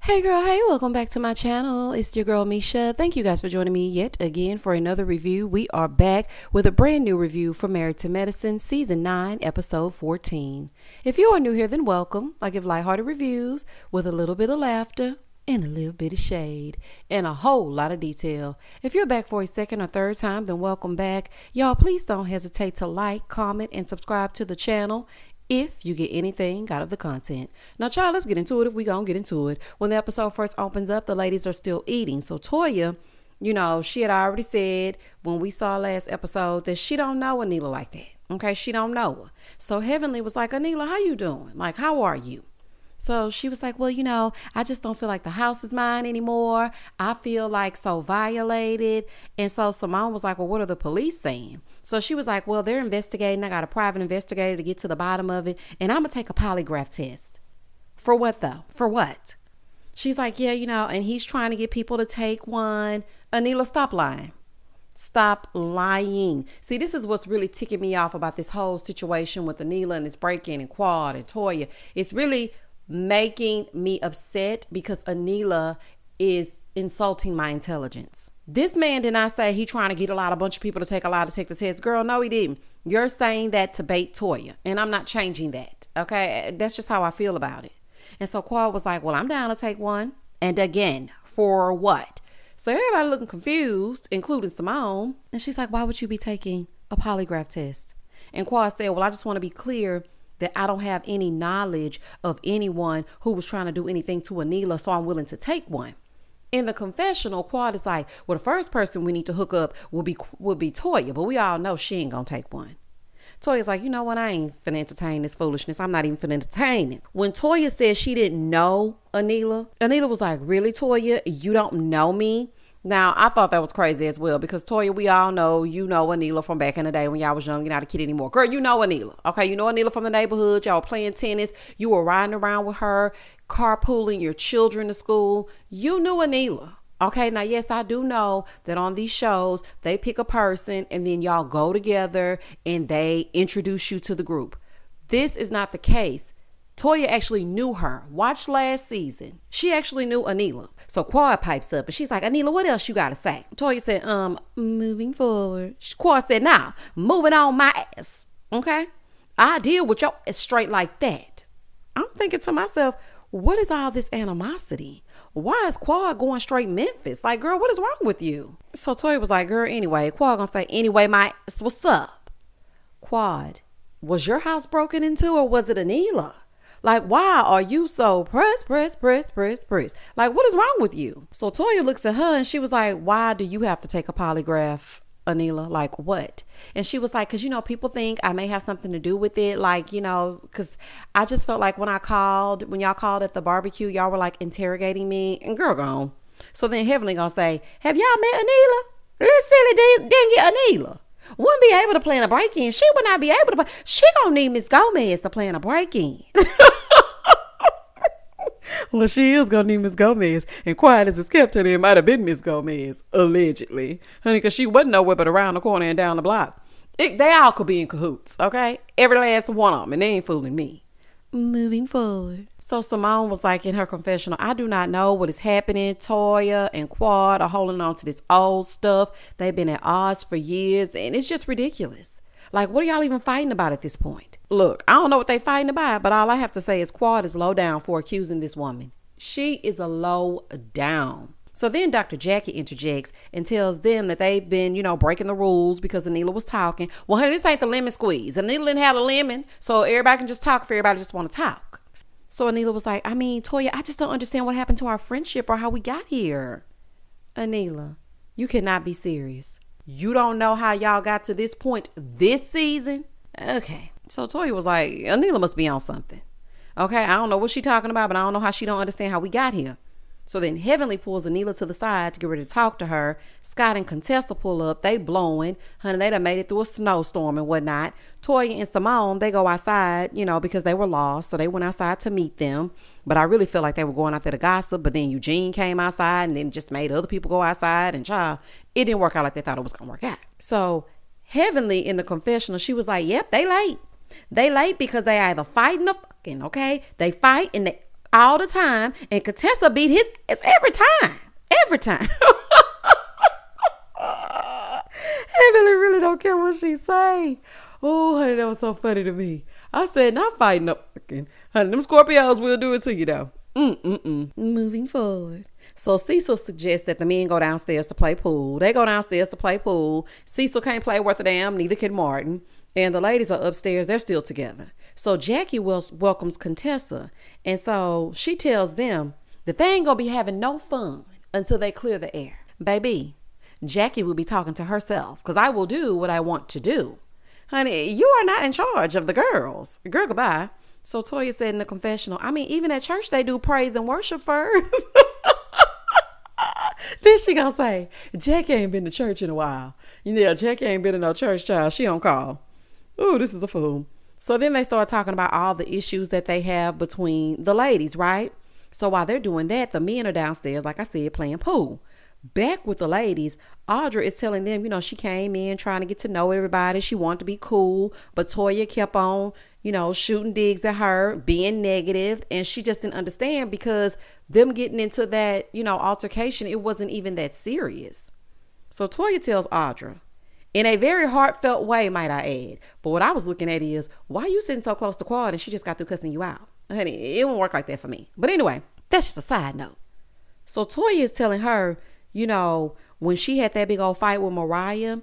Hey girl, hey, welcome back to my channel. It's your girl Misha. Thank you guys for joining me yet again for another review. We are back with a brand new review for Married to Medicine Season 9, Episode 14. If you are new here, then welcome. I give lighthearted reviews with a little bit of laughter and a little bit of shade and a whole lot of detail. If you're back for a second or third time, then welcome back. Y'all, please don't hesitate to like, comment, and subscribe to the channel if you get anything out of the content. Now, child, let's get into it if we gonna get into it. When the episode first opens up, the ladies are still eating. So Toya, she had already said when we saw last episode that she don't know Anila like that. Okay, she don't know her. So Heavenly was like, Anila, how you doing? Like, how are you? So she was like, well, I just don't feel like the house is mine anymore. I feel like so violated. And so Simone was like, well, what are the police saying? So she was like, well, they're investigating. I got a private investigator to get to the bottom of it. And I'm going to take a polygraph test. For what though? For what? She's like, yeah, and he's trying to get people to take one. Anila, stop lying. Stop lying. See, this is what's really ticking me off about this whole situation with Anila and this break-in and Quad and Toya. It's really making me upset because Anila is insulting my intelligence. This man did not say he trying to get a bunch of people to take a lie detector test. Girl, no, he didn't. You're saying that to bait Toya, and I'm not changing that. Okay, that's just how I feel about it. And so Quad was like, well, I'm down to take one. And again, for what? So everybody looking confused, including Simone. And she's like, why would you be taking a polygraph test? And Quad said, well, I just want to be clear that I don't have any knowledge of anyone who was trying to do anything to Anila, so I'm willing to take one. In the confessional, Quad is like, well, the first person we need to hook up will be Toya, but we all know she ain't gonna take one. Toya's like, you know what? I ain't finna entertain this foolishness. I'm not even finna entertain it. When Toya said she didn't know Anila was like, really, Toya? You don't know me? Now, I thought that was crazy as well because Toya, we all know, Anila from back in the day when y'all was young. You're not a kid anymore. Girl, you know Anila. Okay, you know Anila from the neighborhood. Y'all were playing tennis. You were riding around with her, carpooling your children to school. You knew Anila. Okay, now, yes, I do know that on these shows, they pick a person and then y'all go together and they introduce you to the group. This is not the case. Toya actually knew her. Watch last season. She actually knew Anila. So Quad pipes up and she's like, Anila, what else you got to say? Toya said, moving forward. Quad said, nah, moving on my ass. Okay? I deal with your ass straight like that. I'm thinking to myself, what is all this animosity? Why is Quad going straight Memphis? Like, girl, what is wrong with you? So Toya was like, girl, anyway. Quad gonna say, anyway, my ass, what's up? Quad, was your house broken into or was it Anila? Like, why are you so pressed? Like, what is wrong with you? So Toya looks at her and she was like, why do you have to take a polygraph, Anila? Like, what? And she was like, because, people think I may have something to do with it. Like, because I just felt like when y'all called at the barbecue, y'all were like interrogating me and girl gone. So then Heavenly gonna say, have y'all met Anila? This silly dingy Anila wouldn't be able to plan a break-in. She would not be able to. She gonna need Miss Gomez to plan a break-in. Well, she is gonna need Miss Gomez. And quiet as it's kept, it might have been Miss Gomez, allegedly, honey, because she wasn't nowhere but around the corner and down the block. They all could be in cahoots, okay? Every last one of them, and they ain't fooling me. Moving forward. So Simone was like in her confessional, I do not know what is happening. Toya and Quad are holding on to this old stuff. They've been at odds for years, and it's just ridiculous. Like, what are y'all even fighting about at this point? Look, I don't know what they fighting about, but all I have to say is Quad is low down for accusing this woman. She is a low down. So then Dr. Jackie interjects and tells them that they've been, breaking the rules because Anila was talking. Well, honey, this ain't the lemon squeeze. Anila didn't have a lemon, so everybody can just talk if everybody just want to talk. So Anila was like, Toya, I just don't understand what happened to our friendship or how we got here. Anila, you cannot be serious. You don't know how y'all got to this point this season? Okay. So Toya was like, Anila must be on something. Okay, I don't know what she talking about, but I don't know how she don't understand how we got here. So then Heavenly pulls Anila to the side to get ready to talk to her. Scott and Contessa pull up. They blowing. Honey, they done made it through a snowstorm and whatnot. Toya and Simone, they go outside, because they were lost. So they went outside to meet them. But I really feel like they were going out there to gossip. But then Eugene came outside and then just made other people go outside. And child, it didn't work out like they thought it was going to work out. So Heavenly in the confessional, she was like, yep, they late. They late because they either fighting or fucking, okay? They fight and they all the time, and Contessa beat his ass every time. Every time. Emily really don't care what she say. Oh, honey, that was so funny to me. I said, not fighting up. Honey, them Scorpios will do it to you, though. Moving forward. So Cecil suggests that the men go downstairs to play pool. They go downstairs to play pool. Cecil can't play worth a damn, neither can Martin. And the ladies are upstairs. They're still together. So Jackie welcomes Contessa. And so she tells them that they ain't going to be having no fun until they clear the air. Baby, Jackie will be talking to herself because I will do what I want to do. Honey, you are not in charge of the girls. Girl, goodbye. So Toya said in the confessional, I mean, even at church, they do praise and worship first. Then she gonna say, Jackie ain't been to church in a while. Yeah, Jackie ain't been in no church, child. She on call. Ooh, this is a fool. So then they start talking about all the issues that they have between the ladies, right? So while they're doing that, the men are downstairs, like I said, playing pool. Back with the ladies, Audra is telling them, she came in trying to get to know everybody. She wanted to be cool, but Toya kept on, shooting digs at her, being negative, and she just didn't understand because them getting into that, altercation, it wasn't even that serious. So Toya tells Audra, in a very heartfelt way, might I add, but what I was looking at is, why you sitting so close to Quad and she just got through cussing you out? Honey, it won't work like that for me. But anyway, that's just a side note. So Toya is telling her, when she had that big old fight with Mariah,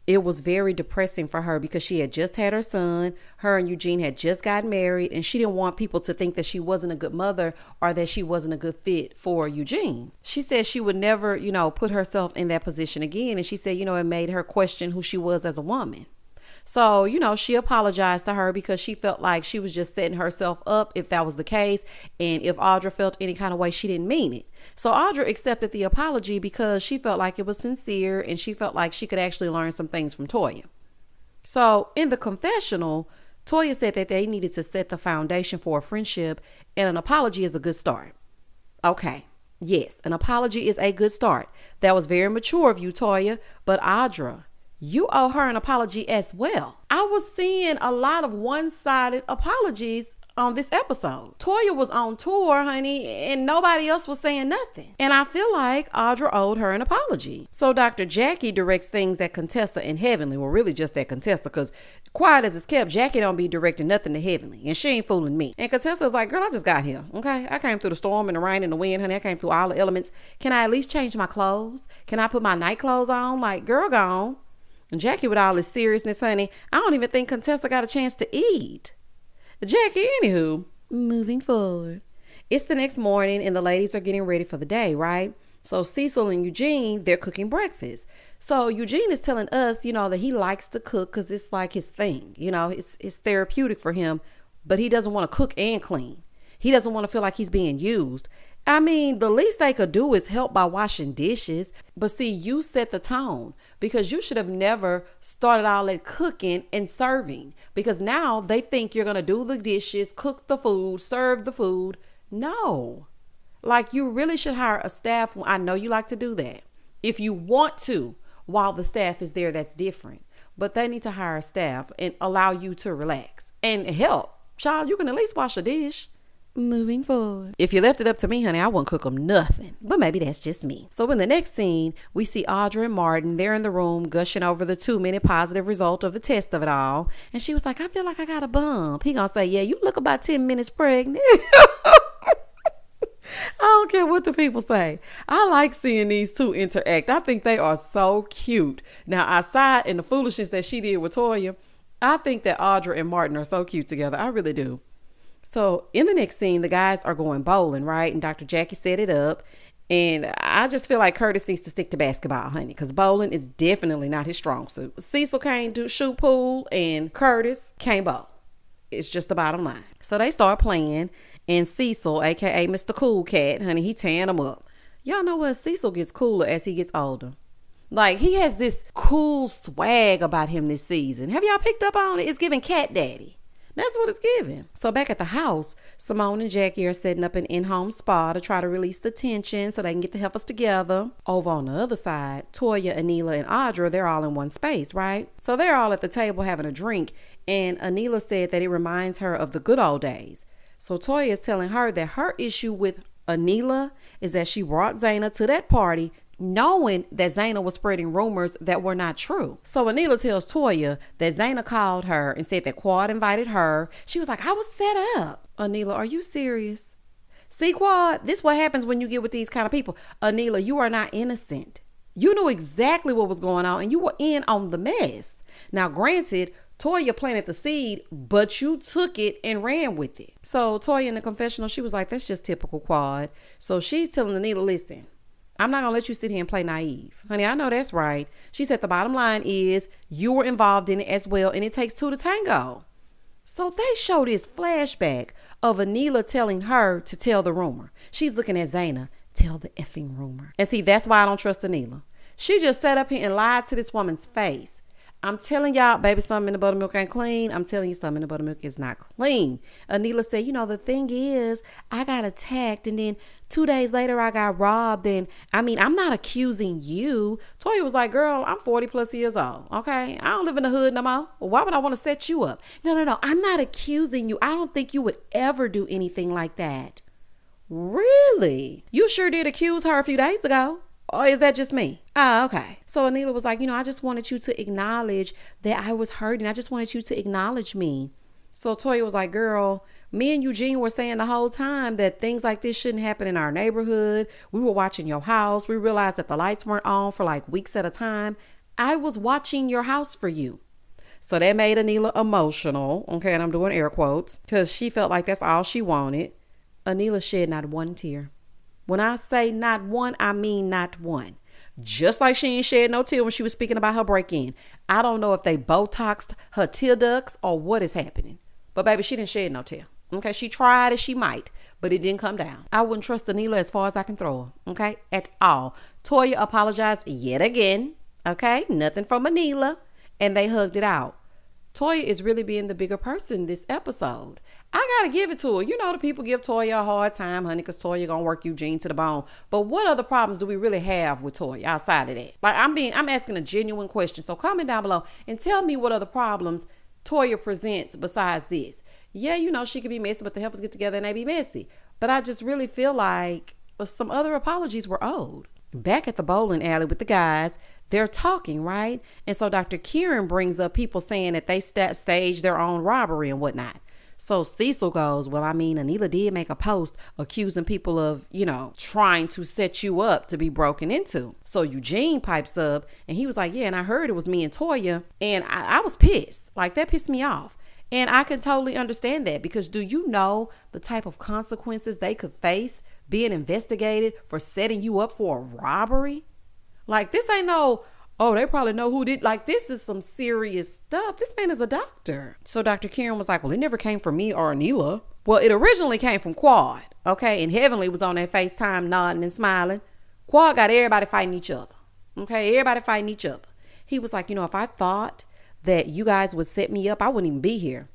it was very depressing for her because she had just had her son. Her and Eugene had just gotten married, and she didn't want people to think that she wasn't a good mother or that she wasn't a good fit for Eugene. She said she would never, put herself in that position again. And she said, it made her question who she was as a woman. So, she apologized to her because she felt like she was just setting herself up if that was the case. And if Audra felt any kind of way, she didn't mean it. So Audra accepted the apology because she felt like it was sincere and she felt like she could actually learn some things from Toya. So in the confessional, Toya said that they needed to set the foundation for a friendship and an apology is a good start. Okay. Yes, an apology is a good start. That was very mature of you, Toya, but Audra, you owe her an apology as well. I was seeing a lot of one-sided apologies on this episode. Toya was on tour, honey, and nobody else was saying nothing. And I feel like Audra owed her an apology. So Dr. Jackie directs things at Contessa and Heavenly. Well, really just at Contessa, because quiet as it's kept, Jackie don't be directing nothing to Heavenly, and she ain't fooling me. And Contessa's like, girl, I just got here, okay? I came through the storm and the rain and the wind, honey. I came through all the elements. Can I at least change my clothes? Can I put my night clothes on? Like, girl, gone. And Jackie, with all this seriousness, honey, I don't even think Contessa got a chance to eat. Jackie, anywho, moving forward. It's the next morning and the ladies are getting ready for the day, right? So Cecil and Eugene, they're cooking breakfast. So Eugene is telling us, that he likes to cook because it's like his thing. It's therapeutic for him, but he doesn't want to cook and clean. He doesn't want to feel like he's being used. I mean, the least they could do is help by washing dishes. But see, you set the tone because you should have never started all that cooking and serving because now they think you're going to do the dishes, cook the food, serve the food. No, like you really should hire a staff. I know you like to do that. If you want to, while the staff is there, that's different. But they need to hire a staff and allow you to relax and help. Child, you can at least wash a dish. Moving forward. If you left it up to me, honey, I wouldn't cook them nothing. But maybe that's just me. So in the next scene, we see Audra and Martin. They're in the room gushing over the 2-minute positive result of the test of it all. And she was like, I feel like I got a bump. He gonna say, yeah, you look about 10 minutes pregnant. I don't care what the people say. I like seeing these two interact. I think they are so cute. Now, aside in the foolishness that she did with Toya, I think that Audra and Martin are so cute together. I really do. So in the next scene, the guys are going bowling, right? And Dr. Jackie set it up. And I just feel like Curtis needs to stick to basketball, honey, because bowling is definitely not his strong suit. Cecil can't shoot pool and Curtis can't bowl. It's just the bottom line. So they start playing and Cecil, aka Mr. Cool Cat, honey, he tearing them up. Y'all know what? Cecil gets cooler as he gets older. Like he has this cool swag about him this season. Have y'all picked up on it? It's giving Cat Daddy. That's what it's giving. So back at the house, Simone and Jackie are setting up an in-home spa to try to release the tension so they can get the heifers together. Over on the other side, Toya, Anila, and Audra, they're all in one space, right? So they're all at the table having a drink, and Anila said that it reminds her of the good old days. So Toya is telling her that her issue with Anila is that she brought Zaina to that party knowing that Zaina was spreading rumors that were not true. So Anila tells Toya that Zaina called her and said that Quad invited her. She was like, I was set up. Anila, are you serious? See, Quad, this is what happens when you get with these kind of people. Anila, you are not innocent. You knew exactly what was going on and you were in on the mess. Now, granted, Toya planted the seed, but you took it and ran with it. So Toya in the confessional, she was like, that's just typical Quad. So she's telling Anila, listen, I'm not going to let you sit here and play naive. Honey, I know that's right. She said the bottom line is you were involved in it as well, and it takes two to tango. So they show this flashback of Anila telling her to tell the rumor. She's looking at Zaina, tell the effing rumor. And see, that's why I don't trust Anila. She just sat up here and lied to this woman's face. I'm telling y'all, baby, something in the buttermilk ain't clean. I'm telling you, something in the buttermilk is not clean. Anila said, the thing is, I got attacked and then 2 days later I got robbed. And I'm not accusing you. Toya was like, girl, I'm 40 plus years old. Okay. I don't live in the hood no more. Well, why would I want to set you up? No. I'm not accusing you. I don't think you would ever do anything like that. Really? You sure did accuse her a few days ago. Or is that just me? Oh, okay. So Anila was like, I just wanted you to acknowledge that I was hurting. I just wanted you to acknowledge me. So Toya was like, girl, me and Eugene were saying the whole time that things like this shouldn't happen in our neighborhood. We were watching your house. We realized that the lights weren't on for like weeks at a time. I was watching your house for you. So that made Anila emotional. Okay, and I'm doing air quotes because she felt like that's all she wanted. Anila shed not one tear. When I say not one, I mean not one. Just like she ain't shed no tear when she was speaking about her break-in. I don't know if they Botoxed her tear ducts or what is happening. But baby, she didn't shed no tear. Okay, she tried as she might, but it didn't come down. I wouldn't trust Anila as far as I can throw her. Okay, at all. Toya apologized yet again. Okay, nothing from Anila. And they hugged it out. Toya is really being the bigger person this episode. I gotta give it to her. The people give Toya a hard time, honey, because Toya gonna work Eugene to the bone. But what other problems do we really have with Toya outside of that? Like, I'm asking a genuine question. So comment down below and tell me what other problems Toya presents besides this. Yeah, she could be messy, but the helpers get together and they be messy. But I just really feel like some other apologies were owed. Back at the bowling alley with the guys, they're talking, right? And so Dr. Kieran brings up people saying that they staged their own robbery and whatnot. So Cecil goes, well, Anila did make a post accusing people of, trying to set you up to be broken into. So Eugene pipes up and he was like, yeah, and I heard it was me and Toya. And I was pissed. Like, that pissed me off. And I can totally understand that because do you know the type of consequences they could face being investigated for setting you up for a robbery? Like, this ain't no, they probably know who did. Like, this is some serious stuff. This man is a doctor. So Dr. Kieran was like, well, it never came from me or Anila. Well, it originally came from Quad. Okay. And Heavenly was on that FaceTime nodding and smiling. Quad got everybody fighting each other. Okay. Everybody fighting each other. He was like, if I thought that you guys would set me up, I wouldn't even be here.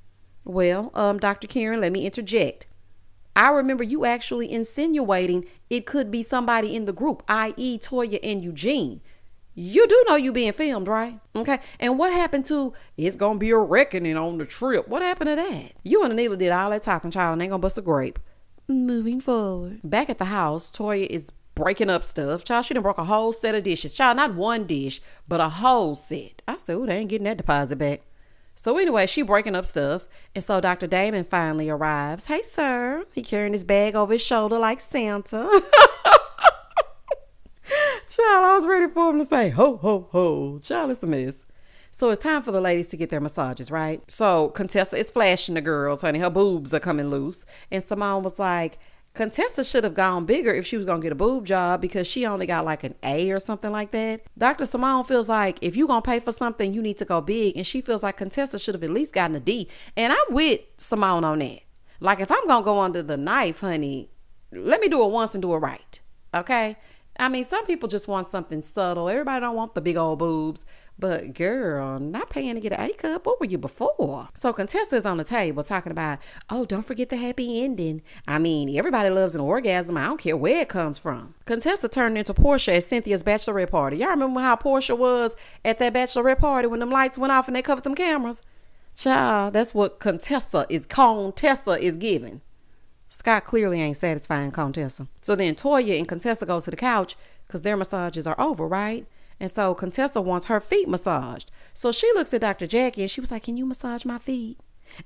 Well, Dr. Kieran, let me interject. I remember you actually insinuating it could be somebody in the group, i.e. Toya and Eugene. You do know you being filmed, right? Okay. And what happened to, it's going to be a reckoning on the trip? What happened to that? You and Anila did all that talking, child, and ain't going to bust a grape. Moving forward. Back at the house, Toya is breaking up stuff. Child, she done broke a whole set of dishes. Child, not one dish, but a whole set. I said, they ain't getting that deposit back. So anyway, she breaking up stuff. And so Dr. Damon finally arrives. Hey, sir. He carrying his bag over his shoulder like Santa. Child, I was ready for him to say, ho, ho, ho. Child, it's a mess. So it's time for the ladies to get their massages, right? So Contessa is flashing the girls, honey. Her boobs are coming loose. And Simone was like, Contessa should have gone bigger if she was going to get a boob job because she only got like an A or something like that. Dr. Simone feels like if you're going to pay for something, you need to go big. And she feels like Contessa should have at least gotten a D. And I'm with Simone on that. Like, if I'm going to go under the knife, honey, let me do it once and do it right. Okay? Some people just want something subtle. Everybody don't want the big old boobs. But girl, not paying to get an A cup. What were you before? So Contessa is on the table talking about, don't forget the happy ending. Everybody loves an orgasm. I don't care where it comes from. Contessa turned into Portia at Cynthia's bachelorette party. Y'all remember how Portia was at that bachelorette party when them lights went off and they covered them cameras? Child, that's what Contessa is giving. Scott clearly ain't satisfying Contessa. So then Toya and Contessa go to the couch because their massages are over, right? And so Contessa wants her feet massaged. So she looks at Dr. Jackie and she was like, can you massage my feet?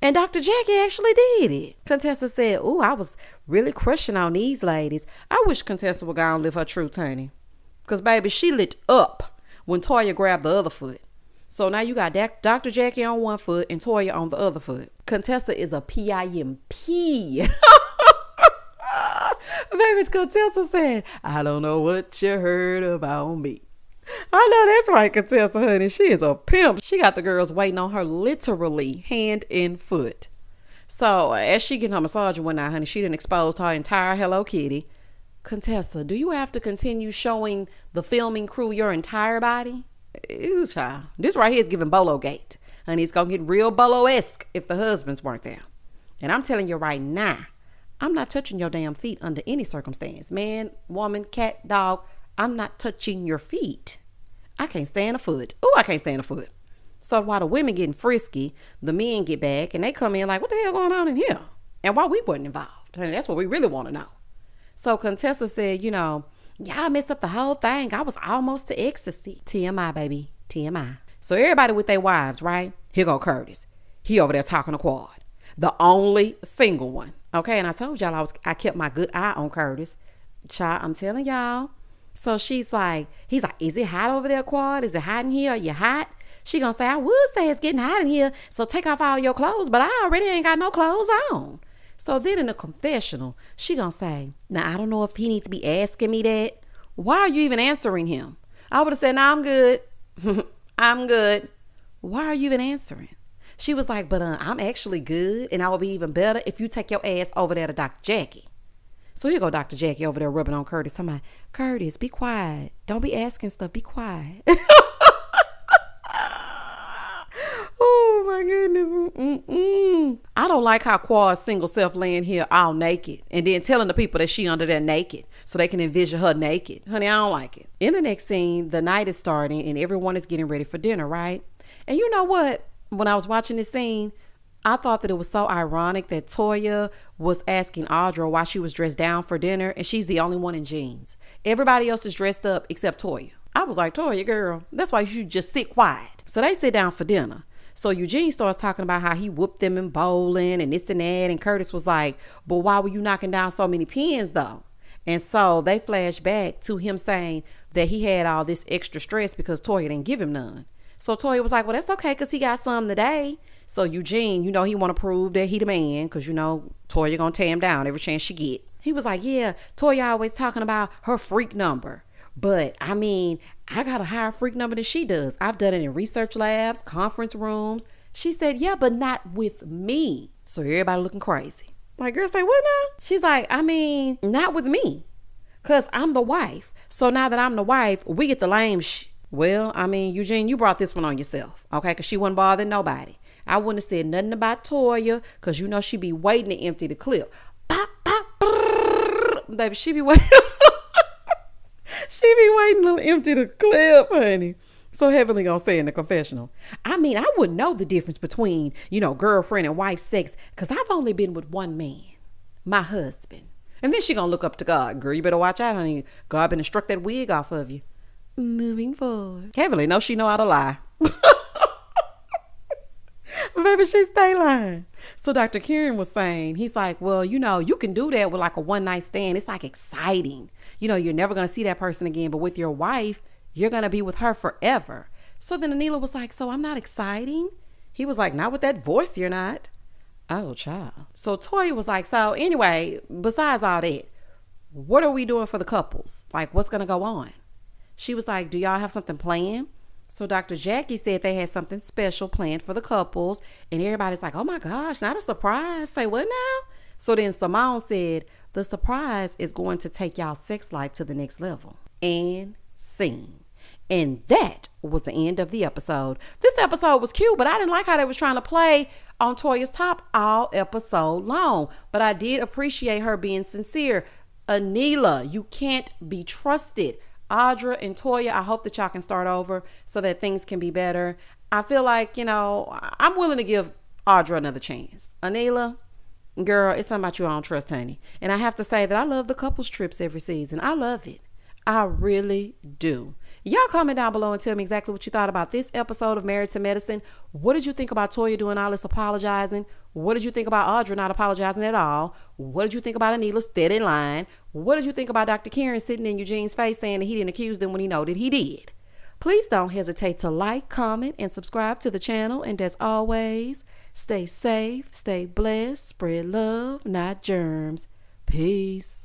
And Dr. Jackie actually did it. Contessa said, ooh, I was really crushing on these ladies. I wish Contessa would go and live her truth, honey. Because, baby, she lit up when Toya grabbed the other foot. So now you got Dr. Jackie on one foot and Toya on the other foot. Contessa is a PIMP. Baby, Contessa said, I don't know what you heard about me. I know that's right, Contessa, honey. She is a pimp. She got the girls waiting on her literally hand and foot. So as she getting her massage and whatnot, honey, she done exposed her entire Hello Kitty. Contessa, do you have to continue showing the filming crew your entire body? Ew, child. This right here is giving Bolo Gate. Honey, it's going to get real Bolo-esque if the husbands weren't there. And I'm telling you right now, I'm not touching your damn feet under any circumstance. Man, woman, cat, dog, I'm not touching your feet. I can't stand a foot. Oh, I can't stand a foot. So while the women getting frisky, the men get back and they come in like, what the hell going on in here? And why we wasn't involved? Honey, that's what we really want to know. So Contessa said, y'all messed up the whole thing. I was almost to ecstasy. TMI, baby. TMI. So everybody with their wives, right? Here go Curtis. He over there talking to Quad. The only single one. Okay, and I told y'all I kept my good eye on Curtis. Child, I'm telling y'all. So he's like, is it hot over there, Quad? Is it hot in here? Are you hot? She gonna say, I would say it's getting hot in here, so take off all your clothes, but I already ain't got no clothes on. So then in the confessional, she gonna say, now I don't know if he needs to be asking me that. Why are you even answering him? I would have said, no, I'm good. I'm good. Why are you even answering? She was like, but I'm actually good, and I will be even better if you take your ass over there to Dr. Jackie. So here go Dr. Jackie over there rubbing on Curtis. I'm like, Curtis, be quiet. Don't be asking stuff. Be quiet. Oh, my goodness. I don't like how Quad's single self laying here all naked and then telling the people that she under there naked so they can envision her naked. Honey, I don't like it. In the next scene, the night is starting and everyone is getting ready for dinner, right? And you know what? When I was watching this scene, I thought that it was so ironic that Toya was asking Audra why she was dressed down for dinner and she's the only one in jeans. Everybody else is dressed up except Toya. I was like, Toya, girl, that's why you should just sit quiet. So they sit down for dinner. So Eugene starts talking about how he whooped them in bowling and this and that. And Curtis was like, but why were you knocking down so many pins though? And so they flash back to him saying that he had all this extra stress because Toya didn't give him none. So Toya was like, well, that's okay because he got some today. So Eugene, he want to prove that he the man because, Toya going to tear him down every chance she get. He was like, yeah, Toya always talking about her freak number. But, I got a higher freak number than she does. I've done it in research labs, conference rooms. She said, yeah, but not with me. So everybody looking crazy. Like, girl, say what now? She's like, not with me. Because I'm the wife. So now that I'm the wife, we get the lame shit. Well, Eugene, you brought this one on yourself. Okay, because she wasn't bothering nobody. I wouldn't have said nothing about Toya because she be waiting to empty the clip. Pop, pop, brrr. Baby, she be waiting. She be waiting to empty the clip, honey. So Heavenly gonna say in the confessional, I wouldn't know the difference between, girlfriend and wife sex because I've only been with one man, my husband. And then she gonna look up to God. Girl, you better watch out, honey. God been to struck that wig off of you. Moving forward. Heavenly knows she know how to lie. Baby, she stay lying. So Dr. Kieran was saying, he's like, well, you can do that with like a one night stand. It's like exciting. You're never going to see that person again. But with your wife, you're going to be with her forever. So then Anila was like, so I'm not exciting? He was like, not with that voice, you're not. Oh, child. So Toya was like, so anyway, besides all that, what are we doing for the couples? Like, what's going to go on? She was like, do y'all have something planned? So Dr. Jackie said they had something special planned for the couples. And everybody's like, oh my gosh, not a surprise. Say what now? So then Simone said, the surprise is going to take y'all sex life to the next level. And scene. And that was the end of the episode. This episode was cute, but I didn't like how they was trying to play on Toya's top all episode long. But I did appreciate her being sincere. Anila, you can't be trusted. Audra and Toya, I hope that y'all can start over so that things can be better. I feel like, I'm willing to give Audra another chance. Anila, Girl, it's something about you I don't trust, honey. And I have to say that I love the couples trips every season. I love it. I really do. Y'all comment down below and tell me exactly what you thought about this episode of Married to Medicine. What did you think about Toya doing all this apologizing? What did you think about Audra not apologizing at all? What did you think about Anila steady lying? What did you think about Dr. Karen sitting in Eugene's face saying that he didn't accuse them when he know that he did? Please don't hesitate to like, comment, and subscribe to the channel. And as always, stay safe, stay blessed, spread love, not germs. Peace.